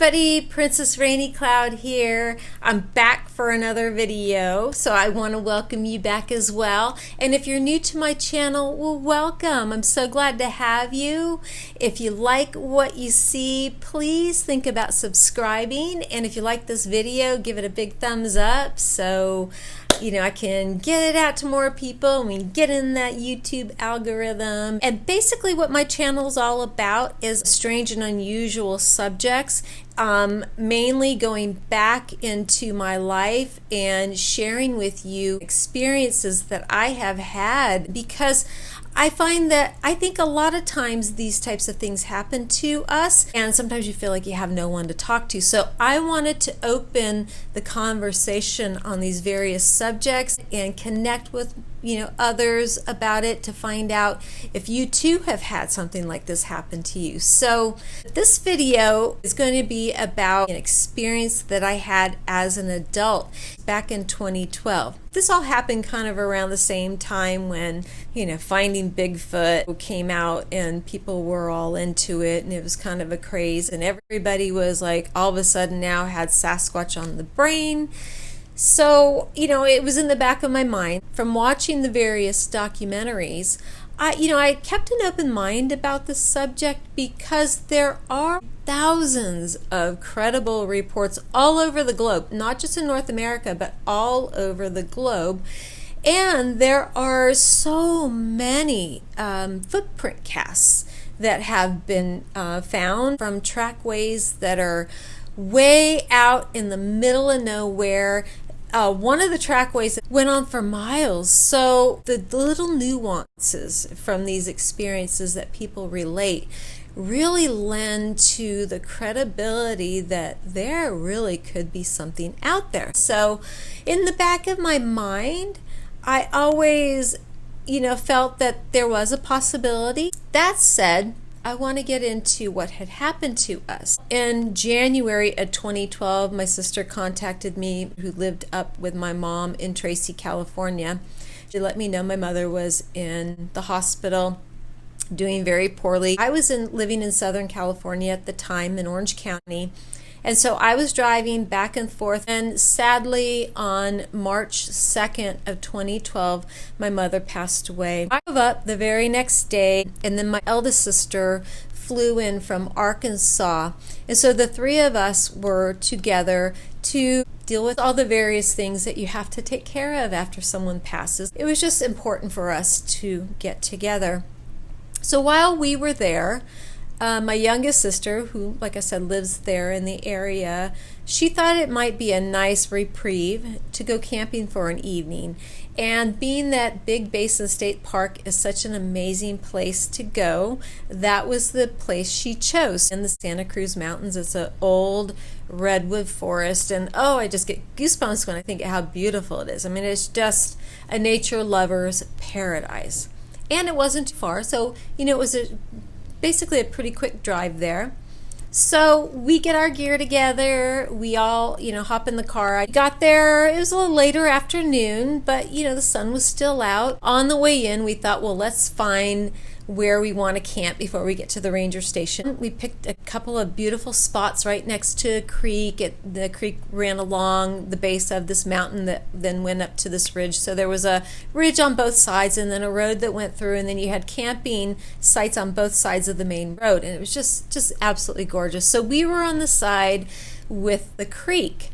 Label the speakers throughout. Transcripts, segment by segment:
Speaker 1: everybody, Princess RainyCloud here. I'm back for another video, so I want to welcome you back as well. And if you're new to my channel, well, welcome. I'm so glad to have you. If you like what you see, please think about subscribing. And if you like this video, give it a big thumbs up so I can get it out to more people and we can get in that YouTube algorithm. And basically what my channel is all about is strange and unusual subjects, mainly going back into my life and sharing with you experiences that I have had, because I find that I think a lot of times these types of things happen to us and sometimes you feel like you have no one to talk to. So I wanted to open the conversation on these various subjects and connect with others about it to find out if you too have had something like this happen to you. So this video is going to be about an experience that I had as an adult back in 2012. This all happened kind of around the same time when Finding Bigfoot came out and people were all into it, and it was kind of a craze, and everybody was like all of a sudden now had Sasquatch on the brain. So, it was in the back of my mind from watching the various documentaries. I kept an open mind about this subject because there are thousands of credible reports all over the globe, not just in North America, but all over the globe. And there are so many footprint casts that have been found from trackways that are way out in the middle of nowhere. One of the trackways went on for miles. So the little nuances from these experiences that people relate really lend to the credibility that there really could be something out there. So in the back of my mind, I always, felt that there was a possibility. That said, I want to get into what had happened to us. In January of 2012, my sister contacted me, who lived up with my mom in Tracy, California. She let me know my mother was in the hospital, doing very poorly. I was living in Southern California at the time, in Orange County. And so I was driving back and forth, and sadly on March 2nd of 2012, my mother passed away. I drove up the very next day, and then my eldest sister flew in from Arkansas. And so the three of us were together to deal with all the various things that you have to take care of after someone passes. It was just important for us to get together. So while we were there, my youngest sister, who, like I said, lives there in the area, she thought it might be a nice reprieve to go camping for an evening. And being that Big Basin State Park is such an amazing place to go, that was the place she chose. In the Santa Cruz mountains, it's an old redwood forest, and I just get goosebumps when I think of how beautiful it is. I mean, it's just a nature lover's paradise. And it wasn't too far, so it was basically a pretty quick drive there. So we get our gear together, we all hop in the car. I got there, it was a little later afternoon, but the sun was still out. On the way in, we thought, well, let's find where we want to camp before we get to the ranger station. We picked a couple of beautiful spots right next to a creek. The creek ran along the base of this mountain that then went up to this ridge. So there was a ridge on both sides and then a road that went through, and then you had camping sites on both sides of the main road, and it was just absolutely gorgeous. So we were on the side with the creek.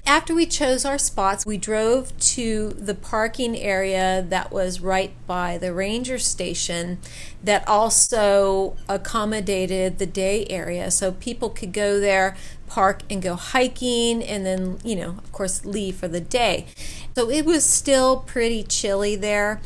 Speaker 1: After we chose our spots, we drove to the parking area that was right by the ranger station that also accommodated the day area. So people could go there, park, and go hiking, and then, of course, leave for the day. So it was still pretty chilly there,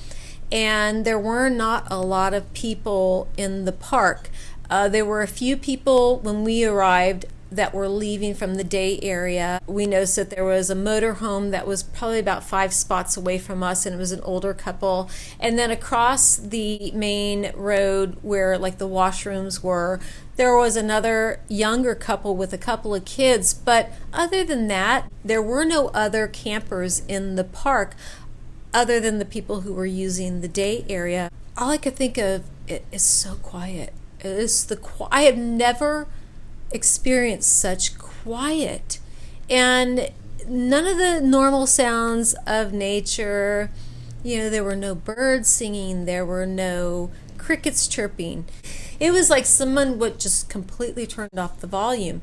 Speaker 1: and there were not a lot of people in the park. There were a few people when we arrived that were leaving from the day area. We noticed that there was a motorhome that was probably about 5 spots away from us, and it was an older couple. And then across the main road where like the washrooms were, there was another younger couple with a couple of kids. But other than that, there were no other campers in the park other than the people who were using the day area. All I could think of, it is so quiet. It is I have never experienced such quiet. And none of the normal sounds of nature. There were no birds singing, there were no crickets chirping. It was like someone would just completely turned off the volume.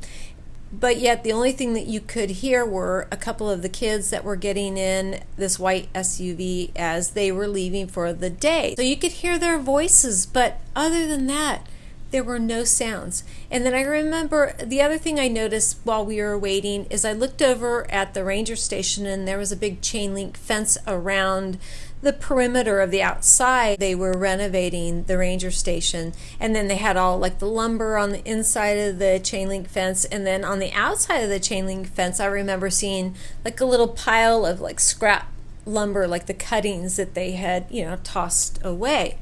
Speaker 1: But yet the only thing that you could hear were a couple of the kids that were getting in this white SUV as they were leaving for the day. So you could hear their voices, but other than that, there were no sounds. And then I remember the other thing I noticed while we were waiting is I looked over at the ranger station, and there was a big chain link fence around the perimeter of the outside. They were renovating the ranger station, and then they had all like the lumber on the inside of the chain link fence, and then on the outside of the chain link fence I remember seeing like a little pile of like scrap lumber, like the cuttings that they had tossed away.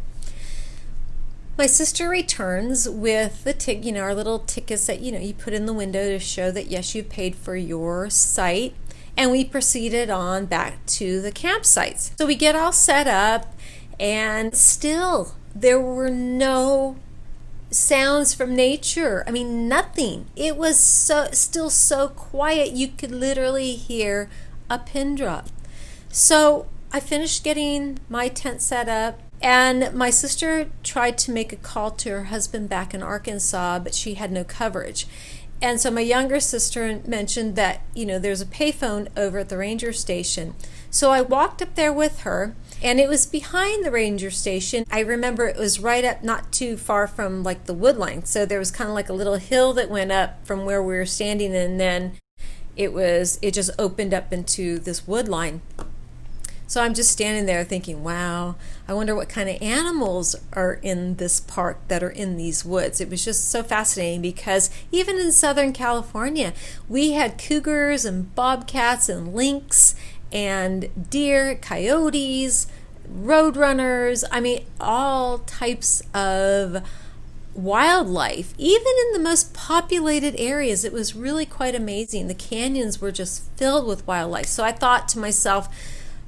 Speaker 1: My sister returns with the our little tickets that you put in the window to show that yes, you paid for your site. And we proceeded on back to the campsites. So we get all set up, and still there were no sounds from nature. I mean, nothing. It was still so quiet you could literally hear a pin drop. So I finished getting my tent set up, and my sister tried to make a call to her husband back in Arkansas, but she had no coverage. And so my younger sister mentioned that, there's a payphone over at the ranger station. So I walked up there with her, and it was behind the ranger station. I remember it was right up, not too far from like the wood line. So there was kind of like a little hill that went up from where we were standing, and then it just opened up into this wood line. So I'm just standing there thinking, wow, I wonder what kind of animals are in this park that are in these woods. It was just so fascinating because even in Southern California, we had cougars and bobcats and lynx and deer, coyotes, roadrunners. I mean, all types of wildlife, even in the most populated areas. It was really quite amazing. The canyons were just filled with wildlife. So I thought to myself,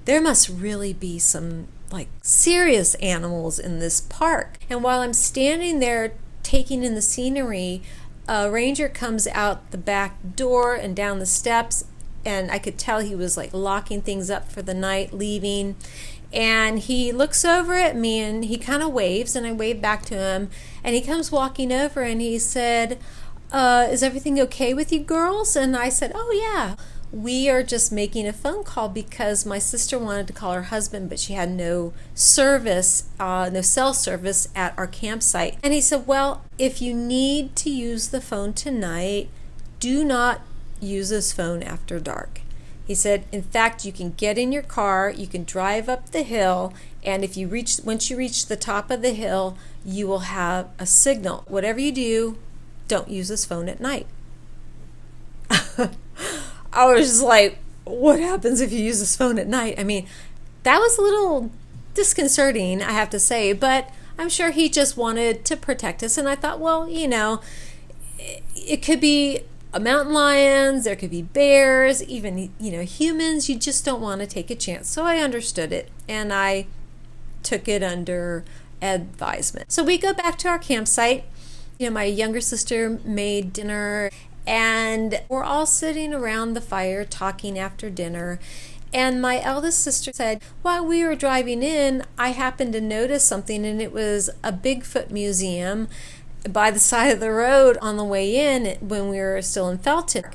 Speaker 1: there must really be some like serious animals in this park. And while I'm standing there taking in the scenery, a ranger comes out the back door and down the steps, and I could tell he was like locking things up for the night, leaving. And he looks over at me and he kind of waves, and I wave back to him, and he comes walking over and he said, is everything okay with you girls? And I said, oh yeah. We are just making a phone call because my sister wanted to call her husband, but she had no service, no cell service at our campsite. And he said, well, if you need to use the phone tonight, do not use this phone after dark. He said, in fact, you can get in your car, you can drive up the hill, and once you reach the top of the hill, you will have a signal. Whatever you do, don't use this phone at night. I was just like, what happens if you use this phone at night? I mean, that was a little disconcerting, I have to say, but I'm sure he just wanted to protect us. And I thought, well, it could be mountain lions, there could be bears, even, humans. You just don't want to take a chance. So I understood it, and I took it under advisement. So we go back to our campsite. My younger sister made dinner, and we're all sitting around the fire talking after dinner. And my eldest sister said, while we were driving in, I happened to notice something, and it was a Bigfoot museum by the side of the road on the way in when we were still in Felton.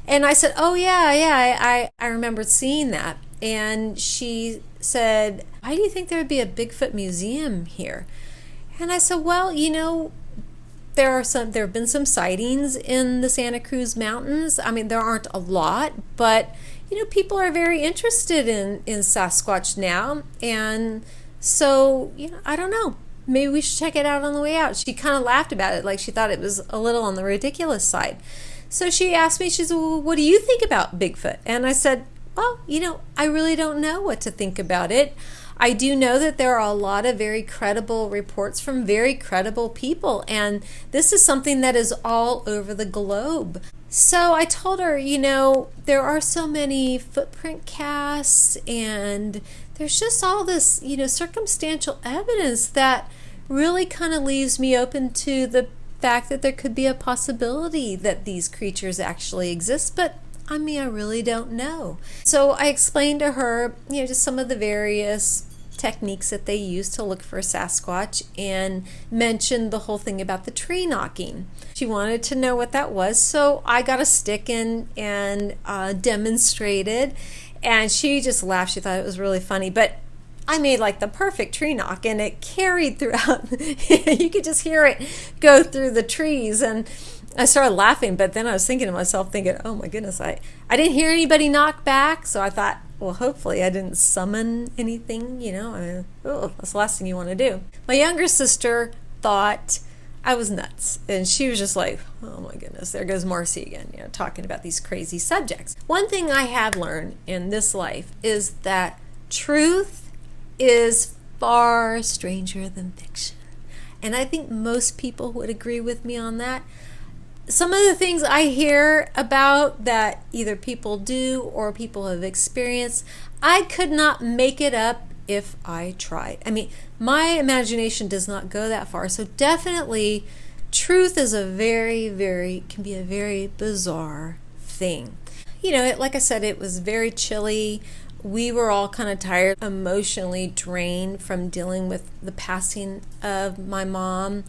Speaker 1: And I said, oh yeah, I remember seeing that. And she said, why do you think there would be a Bigfoot museum here? And I said, well, there have been some sightings in the Santa Cruz mountains. I mean, there aren't a lot, but people are very interested in Sasquatch now. And so, I don't know. Maybe we should check it out on the way out. She kind of laughed about it, like she thought it was a little on the ridiculous side. So she asked me, she said, well, what do you think about Bigfoot? And I said, well, I really don't know what to think about it. I do know that there are a lot of very credible reports from very credible people, and this is something that is all over the globe. So I told her, there are so many footprint casts, and there's just all this, circumstantial evidence that really kind of leaves me open to the fact that there could be a possibility that these creatures actually exist, but I mean, I really don't know. So I explained to her, just some of the various techniques that they use to look for a Sasquatch, and mentioned the whole thing about the tree knocking. She wanted to know what that was, so I got a stick and demonstrated, and she just laughed. She thought it was really funny, but I made like the perfect tree knock, and it carried throughout. You could just hear it go through the trees, and I started laughing, but then I was thinking to myself, oh my goodness, I didn't hear anybody knock back, so I thought, well, hopefully I didn't summon anything, that's the last thing you want to do. My younger sister thought I was nuts, and she was just like, oh my goodness, there goes Marcy again, talking about these crazy subjects. One thing I have learned in this life is that truth is far stranger than fiction, and I think most people would agree with me on that. Some of the things I hear about that either people do or people have experienced, I could not make it up if I tried. I mean, my imagination does not go that far. So definitely, truth is can be a very bizarre thing. Like I said, it was very chilly. We were all kind of tired, emotionally drained from dealing with the passing of my mom.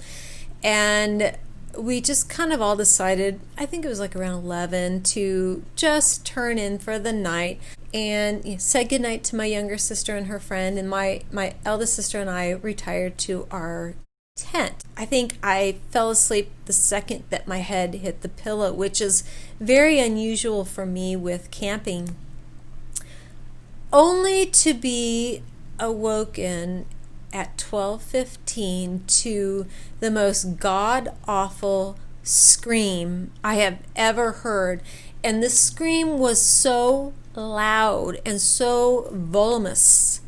Speaker 1: And we just kind of all decided, I think it was like around 11, to just turn in for the night and said goodnight to my younger sister and her friend, and my eldest sister and I retired to our tent. I think I fell asleep the second that my head hit the pillow, which is very unusual for me with camping, only to be awoken at 12:15 to the most god-awful scream I have ever heard. And this scream was so loud and so voluminous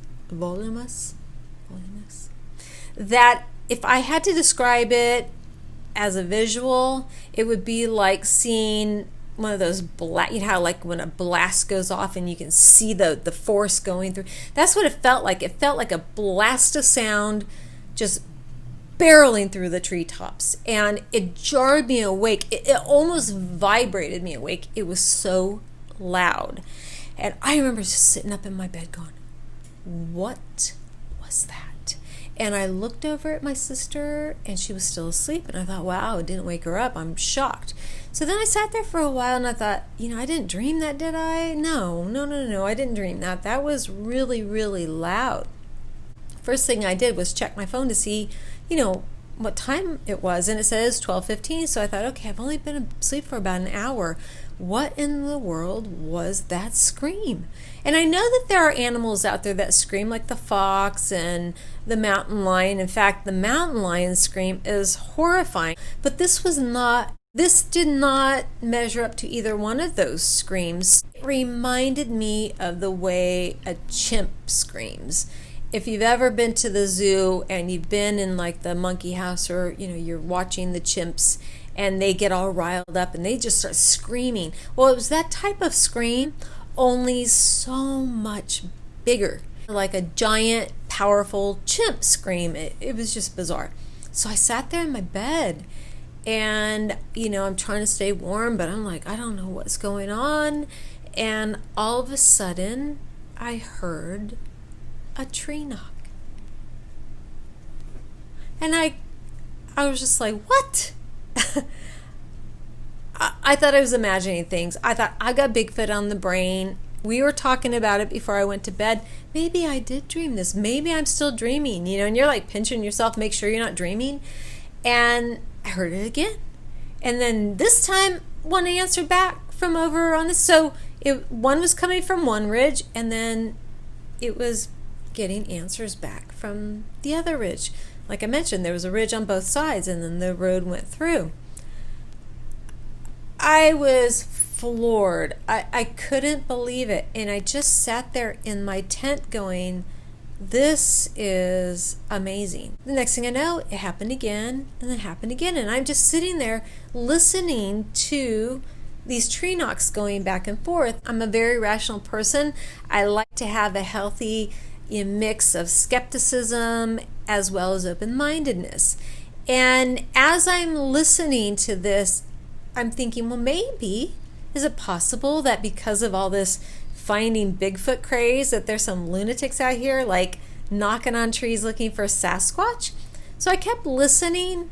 Speaker 1: that if I had to describe it as a visual, it would be like seeing one of those how like when a blast goes off and you can see the force going through. That's what it felt like. It felt like a blast of sound just barreling through the treetops, and it jarred me awake. It almost vibrated me awake. It was so loud. And I remember just sitting up in my bed going, what was that? And I looked over at my sister, and she was still asleep, and I thought, wow, it didn't wake her up. I'm shocked. So then I sat there for a while, and I thought, I didn't dream that, did I? No, I didn't dream that. That was really, really loud. First thing I did was check my phone to see, what time it was, and it says 12:15. So I thought, okay, I've only been asleep for about an hour. What in the world was that scream? And I know that there are animals out there that scream, like the fox and the mountain lion. In fact, the mountain lion scream is horrifying. But this did not measure up to either one of those screams. It reminded me of the way a chimp screams. If you've ever been to the zoo and you've been in like the monkey house, or you're watching the chimps and they get all riled up and they just start screaming. Well, it was that type of scream, only so much bigger, like a giant, powerful chimp scream. It was just bizarre. So I sat there in my bed, and I'm trying to stay warm, but I'm like, I don't know what's going on. And all of a sudden I heard a tree knock, and I was just like, what? I thought I was imagining things. I thought, I got Bigfoot on the brain. We were talking about it before I went to bed. Maybe I did dream this. Maybe I'm still dreaming, and you're like pinching yourself, make sure you're not dreaming. And I heard it again. And then this time, one answered back from over on this. So one was coming from one ridge, and then it was getting answers back from the other ridge. Like I mentioned, there was a ridge on both sides, and then the road went through. I was floored. I couldn't believe it. And I just sat there in my tent going, this is amazing. The next thing I know, it happened again, and it happened again. And I'm just sitting there listening to these tree knocks going back and forth. I'm a very rational person. I like to have a healthy mix of skepticism as well as open-mindedness. And as I'm listening to this, I'm thinking, well, maybe, is it possible that because of all this finding Bigfoot craze, that there's some lunatics out here like knocking on trees looking for Sasquatch? So I kept listening,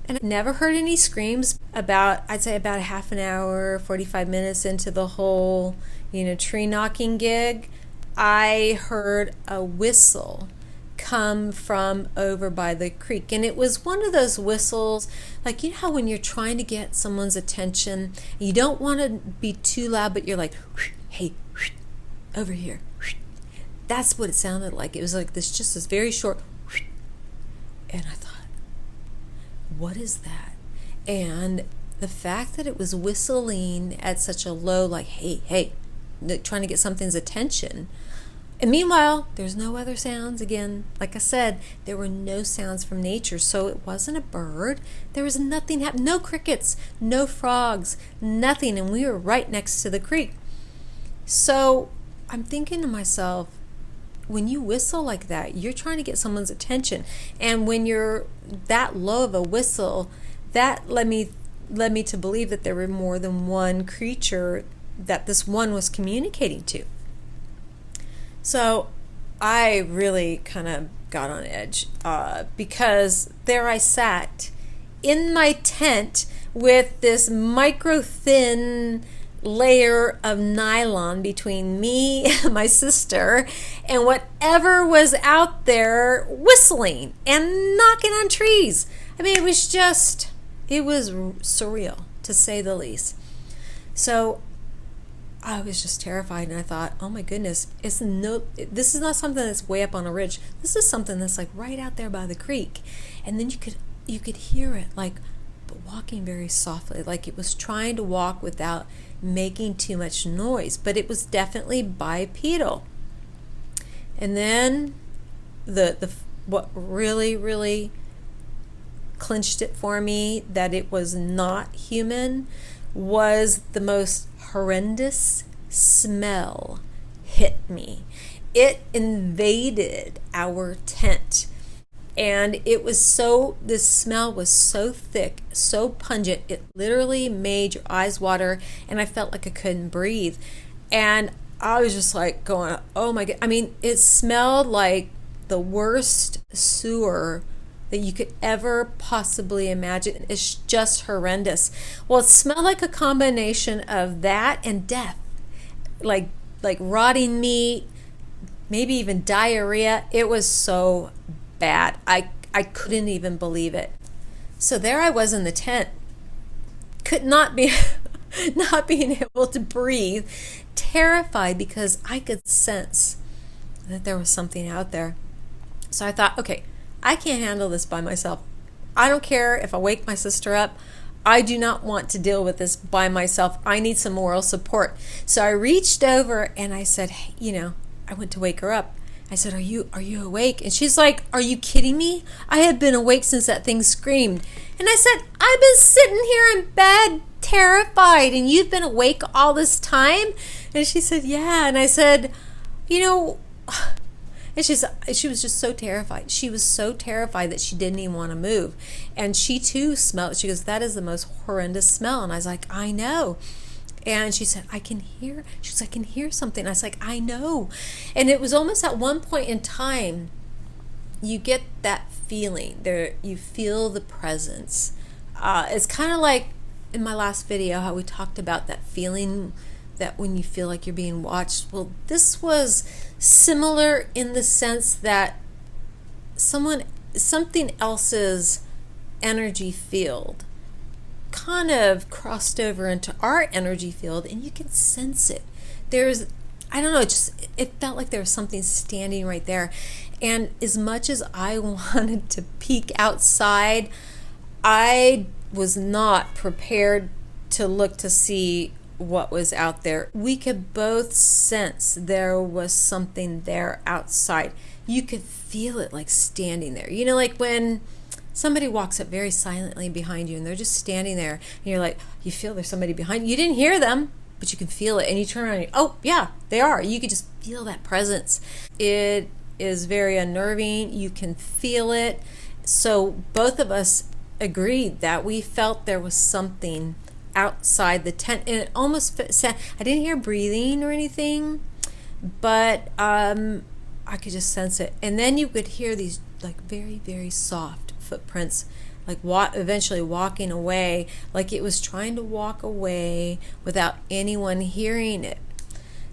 Speaker 1: and I never heard any screams. I'd say about a half an hour, 45 minutes into the whole, tree knocking gig, I heard a whistle come from over by the creek. And it was one of those whistles, like, how when you're trying to get someone's attention, you don't want to be too loud, but you're like, hey, over here. That's what it sounded like. It was like this very short, and I thought, what is that? And the fact that it was whistling at such a low, like, hey, trying to get something's attention. And meanwhile, there's no other sounds. Again, like I said, there were no sounds from nature. So it wasn't a bird. There was nothing happening. No crickets, no frogs, nothing. And we were right next to the creek. So I'm thinking to myself, when you whistle like that, you're trying to get someone's attention. And when you're that low of a whistle, that led me to believe that there were more than one creature that this one was communicating to. So I really kind of got on edge because there I sat in my tent with this micro thin layer of nylon between me and my sister and whatever was out there whistling and knocking on trees. I mean, it was surreal, to say the least. So I was just terrified, and I thought, oh my goodness, this is not something that's way up on a ridge. This is something that's like right out there by the creek. And then you could hear it, like, but walking very softly, like it was trying to walk without making too much noise, but it was definitely bipedal. And then what really clinched it for me that it was not human was the most horrendous smell hit me. It invaded our tent, and this smell was so thick, so pungent, it literally made your eyes water, and I felt like I couldn't breathe. And I was just like going, oh my God. I mean, it smelled like the worst sewer that you could ever possibly imagine. It's just horrendous. Well, it smelled like a combination of that and death, like rotting meat, maybe even diarrhea. It was so bad. I couldn't even believe it. So there I was in the tent, could not being able to breathe, terrified because I could sense that there was something out there. So I thought, okay, I can't handle this by myself. I don't care if I wake my sister up. I do not want to deal with this by myself. I need some moral support. So I reached over and I said, hey, I went to wake her up. I said, are you awake? And she's like, are you kidding me? I had been awake since that thing screamed. And I said, I've been sitting here in bed terrified, and you've been awake all this time? And she said, yeah. And I said, and she was just so terrified. She was so terrified that she didn't even want to move. And she too smelled. She goes, that is the most horrendous smell. And I was like, I know. And she said, I can hear something. I was like, I know. And it was almost at one point in time, you get that feeling there. You feel the presence. It's kind of like in my last video, how we talked about that feeling that when you feel like you're being watched. Well, this was similar in the sense that something else's energy field kind of crossed over into our energy field, and you can sense it. I don't know, it felt like there was something standing right there. And as much as I wanted to peek outside, I was not prepared to look to see what was out there. We could both sense there was something there outside. You could feel it, like standing there. Like when somebody walks up very silently behind you and they're just standing there, and you're like, you feel there's somebody behind you. You didn't hear them, but you can feel it, and you turn around and oh yeah, they are. You could just feel that presence. It is very unnerving. You can feel it. So both of us agreed that we felt there was something outside the tent, and it almost I didn't hear breathing or anything, but I could just sense it. And then you could hear these like very, very soft footprints, like eventually walking away, like it was trying to walk away without anyone hearing it.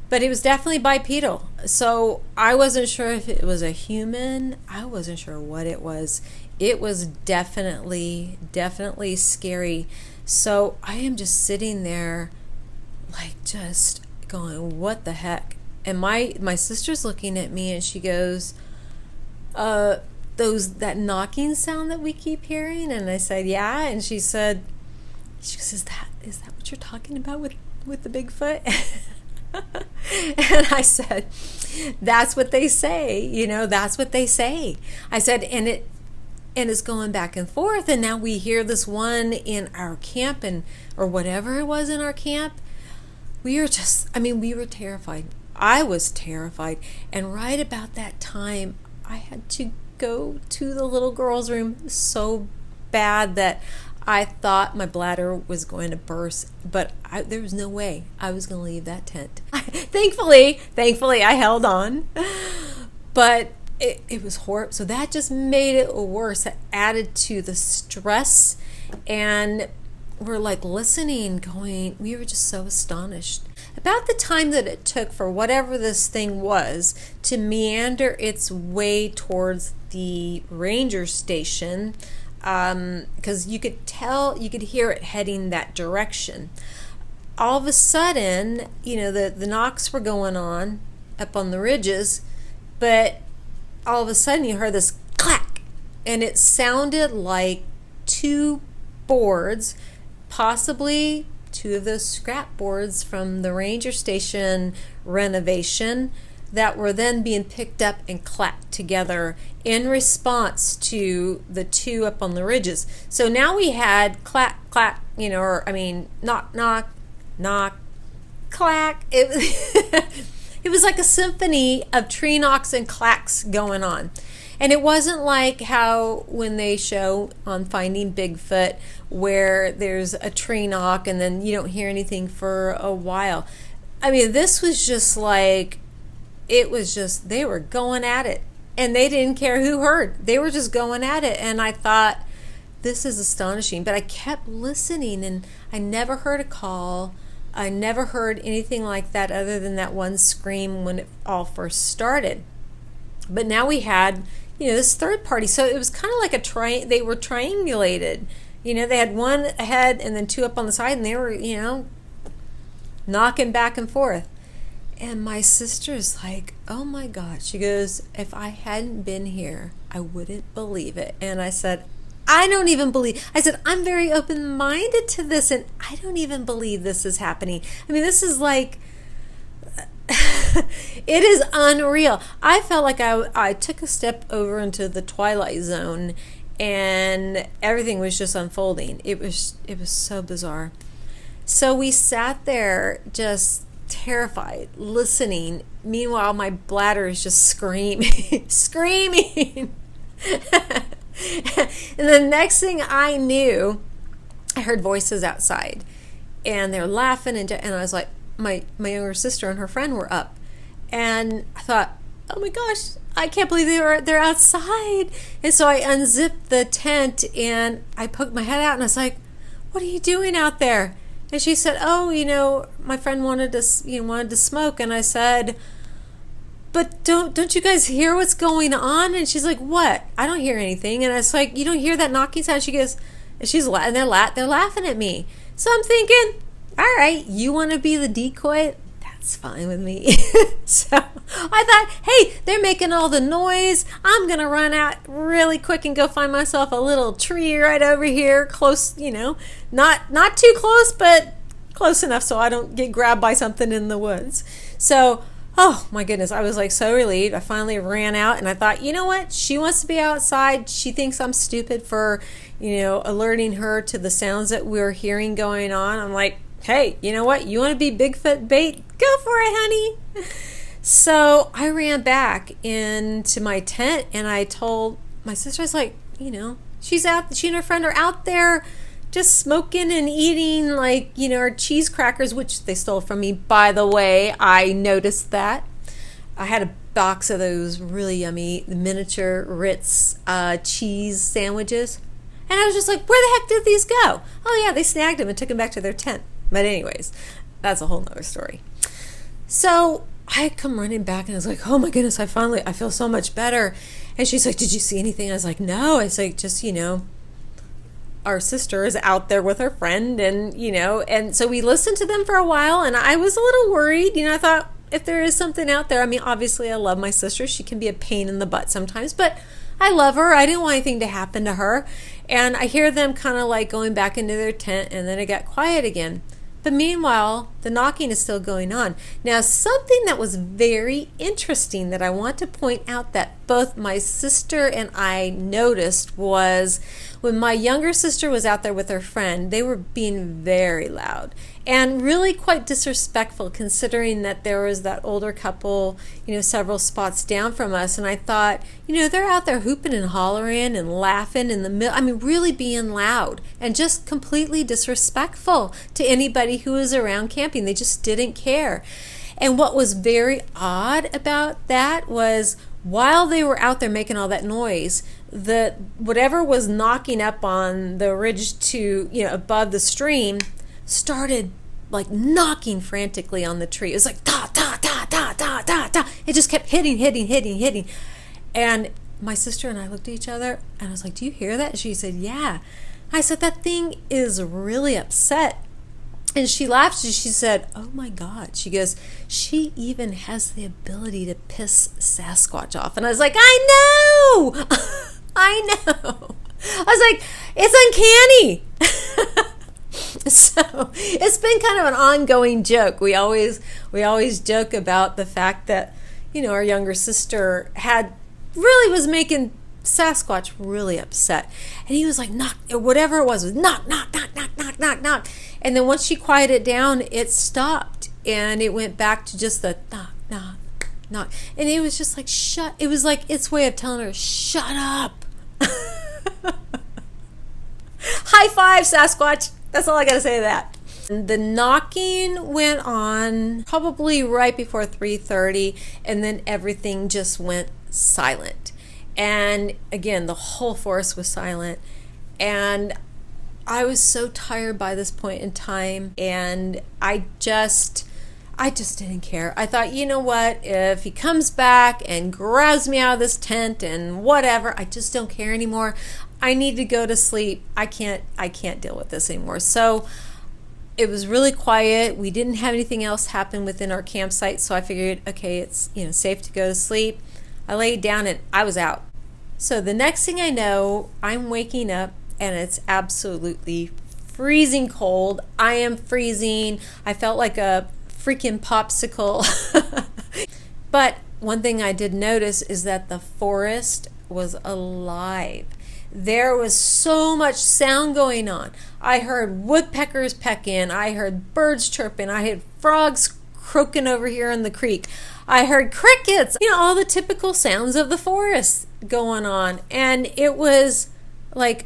Speaker 1: But it was definitely bipedal. So I wasn't sure if it was a human. I wasn't sure what it was. It was definitely scary. So I am just sitting there like just going, what the heck? And my sister's looking at me and she goes, that knocking sound that we keep hearing? And I said, yeah. And she said, is that what you're talking about with the Bigfoot? And I said, that's what they say, that's what they say. I said, and it's going back and forth, and now we hear this one in our camp, or whatever it was in our camp. We were terrified. I was terrified. And right about that time, I had to go to the little girl's room so bad that I thought my bladder was going to burst, but there was no way I was going to leave that tent. Thankfully, I held on, but it was horrible. So that just made it worse. It added to the stress, and we're like listening, going, we were just so astonished. About the time that it took for whatever this thing was to meander its way towards the ranger station, because you could hear it heading that direction. All of a sudden, the knocks were going on up on the ridges, but all of a sudden you heard this clack, and it sounded like two boards, possibly two of those scrap boards from the ranger station renovation, that were then being picked up and clapped together in response to the two up on the ridges. So now we had clack, clack, knock, knock, knock, clack. It was like a symphony of tree knocks and clacks going on. And it wasn't like how when they show on Finding Bigfoot where there's a tree knock and then you don't hear anything for a while. This was just like, they were going at it, and they didn't care who heard. They were just going at it, and I thought, this is astonishing. But I kept listening, and I never heard a call. I never heard anything like that other than that one scream when it all first started. But now we had, this third party. So it was kind of like they were triangulated. They had one ahead and then two up on the side, and they were, knocking back and forth. And my sister's like, oh my God. She goes, if I hadn't been here, I wouldn't believe it. And I said, I'm very open-minded to this, and I don't even believe this is happening. This is like, it is unreal. I felt like I took a step over into the twilight zone, and everything was just unfolding. It was so bizarre. So we sat there just terrified, listening. Meanwhile, my bladder is just screaming. And the next thing I knew, I heard voices outside, and they were laughing, and I was like, my younger sister and her friend were up, and I thought, oh my gosh, I can't believe they're outside. And so I unzipped the tent and I poked my head out, and I was like, what are you doing out there? And she said, oh, my friend wanted to smoke. And I said, but don't you guys hear what's going on? And she's like, what? I don't hear anything. And I was like, you don't hear that knocking sound? She goes, and they're laughing at me. So I'm thinking, all right, you want to be the decoy? That's fine with me. So I thought, hey, they're making all the noise. I'm going to run out really quick and go find myself a little tree right over here, close, not too close, but close enough so I don't get grabbed by something in the woods. So, oh my goodness, I was like so relieved. I finally ran out, and I thought, you know what? She wants to be outside. She thinks I'm stupid for, alerting her to the sounds that we're hearing going on. I'm like, hey, you know what? You want to be Bigfoot bait? Go for it, honey. So I ran back into my tent, and I told my sister, I was like, She and her friend are out there just smoking and eating, like, our cheese crackers, which they stole from me, by the way. I noticed that. I had a box of those really yummy miniature Ritz cheese sandwiches. And I was just like, where the heck did these go? Oh yeah, they snagged them and took them back to their tent. But anyways, that's a whole nother story. So I come running back and I was like, oh my goodness, I feel so much better. And she's like, did you see anything? I was like, no. I was like, just, our sister is out there with her friend, and so we listened to them for a while, and I was a little worried. I thought, if there is something out there, I mean, obviously I love my sister. She can be a pain in the butt sometimes, but I love her. I didn't want anything to happen to her. And I hear them kind of like going back into their tent, and then it got quiet again. But meanwhile, the knocking is still going on. Now, something that was very interesting that I want to point out that both my sister and I noticed was when my younger sister was out there with her friend, they were being very loud and really quite disrespectful, considering that there was that older couple, several spots down from us. And I thought, they're out there hooping and hollering and laughing in the middle. I mean, really being loud and just completely disrespectful to anybody who was around camping. They just didn't care. And what was very odd about that was, while they were out there making all that noise, whatever was knocking up on the ridge to above the stream started like knocking frantically on the tree. It was like ta ta ta ta ta ta ta. It just kept hitting. And my sister and I looked at each other, and I was like, do you hear that? And she said, yeah. I said, that thing is really upset. And she laughed and she said, oh my God. She goes, she even has the ability to piss Sasquatch off. And I was like, I know. I know. I was like, it's uncanny. So it's been kind of an ongoing joke. We always joke about the fact that, our younger sister was making Sasquatch really upset. And he was like, knock, or whatever it was knock, knock, knock, knock, knock, knock, knock. And then once she quieted down, it stopped. And it went back to just the knock, knock, knock. And it was just like, shut. It was like its way of telling her, shut up. High five, Sasquatch. That's all I got to say to that. The knocking went on probably right before 3:30, and then everything just went silent. And again, the whole forest was silent. And I was so tired by this point in time, and I just didn't care. I thought, you know what? If he comes back and grabs me out of this tent and whatever, I just don't care anymore. I need to go to sleep. I can't deal with this anymore. So it was really quiet. We didn't have anything else happen within our campsite, so I figured, okay, it's safe to go to sleep. I laid down and I was out. So the next thing I know, I'm waking up and it's absolutely freezing cold. I am freezing. I felt like a freaking popsicle. But one thing I did notice is that the forest was alive. There was so much sound going on. I heard woodpeckers pecking. I heard birds chirping. I heard frogs croaking over here in the creek. I heard crickets. All the typical sounds of the forest going on. And it was like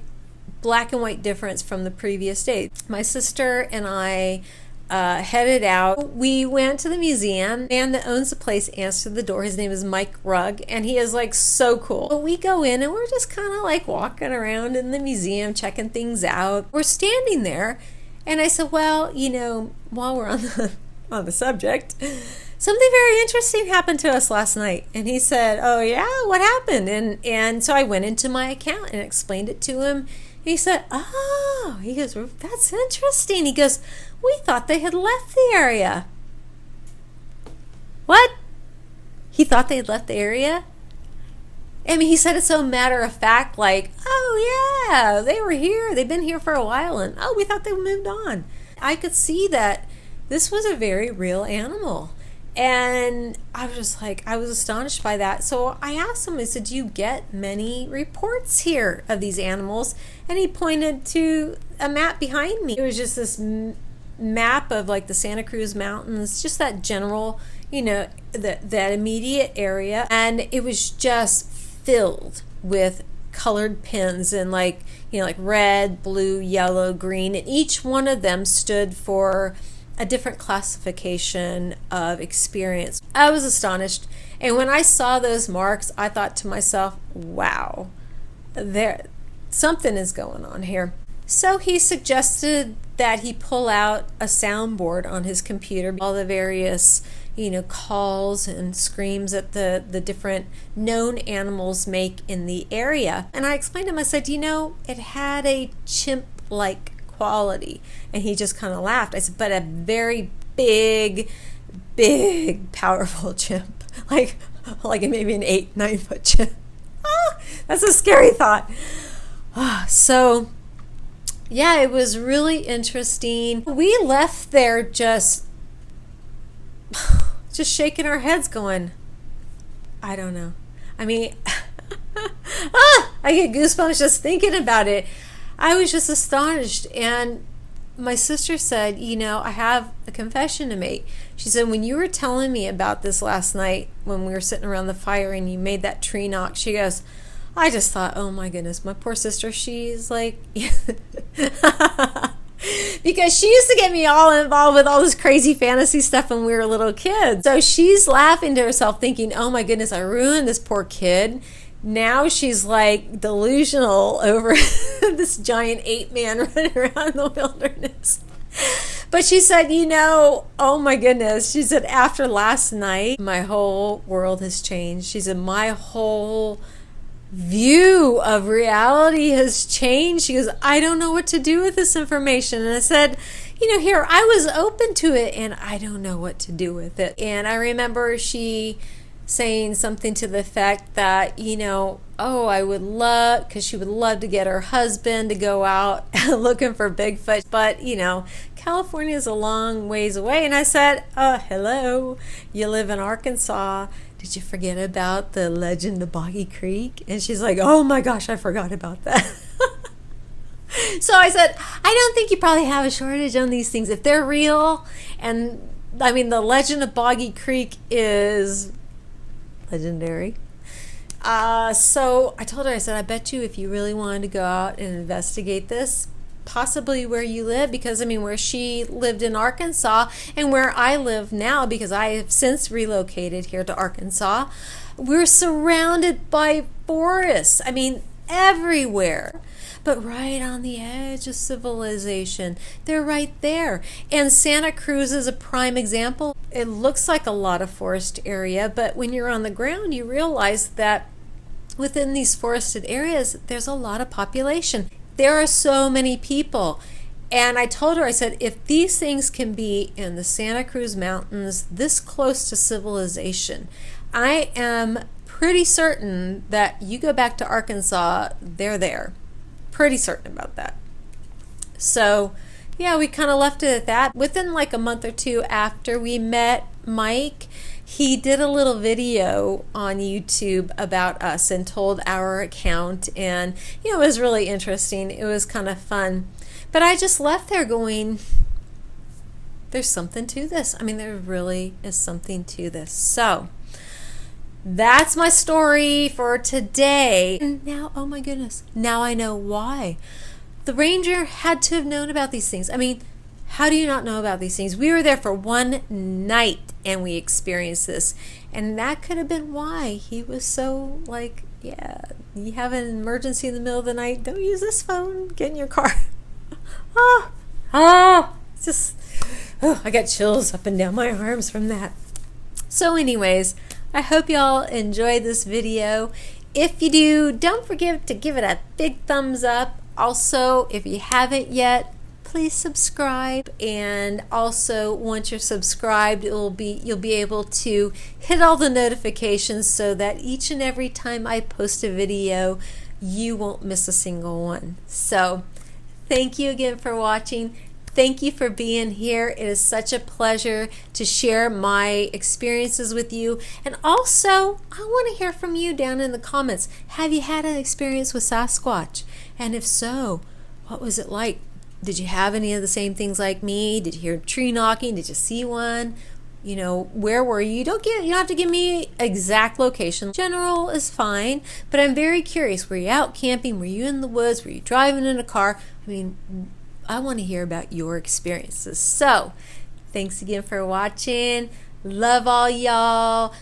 Speaker 1: black and white difference from the previous day. My sister and I headed out. We went to the museum. The man that owns the place answered the door. His name is Mike Rugg, and he is like so cool. But we go in and we're just kind of like walking around in the museum, checking things out. We're standing there, and I said, well, while we're on the subject, something very interesting happened to us last night. And he said, oh yeah, what happened? And so I went into my account and explained it to him. He said, oh, he goes, that's interesting. He goes, we thought they had left the area. What? He thought they had left the area? I mean, he said it so matter of fact, like, oh yeah, they were here. They've been here for a while, and oh, we thought they moved on. I could see that this was a very real animal. And I was just like, I was astonished by that. So I asked him, I said, do you get many reports here of these animals? And he pointed to a map behind me. It was just this map of like the Santa Cruz mountains, just that general, that immediate area. And it was just filled with colored pins and like red, blue, yellow, green, and each one of them stood for a different classification of experience. I was astonished, and when I saw those marks, I thought to myself, wow, something is going on here. So he suggested that he pull out a soundboard on his computer, all the various calls and screams that the different known animals make in the area. And I explained to him, I said, it had a chimp-like quality. And he just kind of laughed. I said, but a very big, powerful chimp. Like maybe an 8-9 foot chimp. That's a scary thought. So, yeah, it was really interesting. We left there just shaking our heads going, I don't know. I mean, I get goosebumps just thinking about it. I was just astonished. And my sister said, I have a confession to make. She said, when you were telling me about this last night when we were sitting around the fire and you made that tree knock, she goes, I just thought, oh my goodness, my poor sister, she's like, because she used to get me all involved with all this crazy fantasy stuff when we were little kids. So she's laughing to herself thinking, oh my goodness, I ruined this poor kid. Now she's like delusional over this giant ape man running around in the wilderness. But she said, oh my goodness, she said, after last night, my whole world has changed. She said, my whole view of reality has changed. She goes, I don't know what to do with this information. And I said, here, I was open to it and I don't know what to do with it. And I remember she saying something to the effect that, I would love, because she would love to get her husband to go out looking for Bigfoot. But, California is a long ways away. And I said, hello, you live in Arkansas. Did you forget about the legend of Boggy Creek? And she's like, oh my gosh, I forgot about that. So I said, I don't think you probably have a shortage on these things. If they're real, and I mean, the legend of Boggy Creek is legendary. So I told her, I said, I bet you if you really wanted to go out and investigate this, possibly where you live, because where she lived in Arkansas and where I live now, because I have since relocated here to Arkansas, we're surrounded by forests. Everywhere. But right on the edge of civilization. They're right there. And Santa Cruz is a prime example. It looks like a lot of forest area, but when you're on the ground, you realize that within these forested areas, there's a lot of population. There are so many people. And I told her, I said, if these things can be in the Santa Cruz Mountains this close to civilization, I am pretty certain that you go back to Arkansas, they're there. Pretty certain about that. So, yeah, we kind of left it at that. Within like a month or two after we met Mike, he did a little video on YouTube about us and told our account, and it was really interesting. It was kind of fun. But I just left there going, there's something to this. There really is something to this. So that's my story for today. And now, oh my goodness, now I know why. The ranger had to have known about these things. How do you not know about these things? We were there for one night and we experienced this. And that could have been why he was so like, yeah, you have an emergency in the middle of the night, don't use this phone, get in your car. It's just, I got chills up and down my arms from that. So anyways, I hope y'all enjoyed this video. If you do, don't forget to give it a big thumbs up. Also, if you haven't yet, please subscribe. And also, once you're subscribed, you'll be able to hit all the notifications so that each and every time I post a video, you won't miss a single one. So, thank you again for watching. Thank you for being here. It is such a pleasure to share my experiences with you. And also, I want to hear from you down in the comments. Have you had an experience with Sasquatch? And if so, what was it like? Did you have any of the same things like me? Did you hear tree knocking? Did you see one? You know, where were you? You don't have to give me exact location. General is fine, but I'm very curious. Were you out camping? Were you in the woods? Were you driving in a car? I mean, I want to hear about your experiences. So, thanks again for watching. Love all y'all.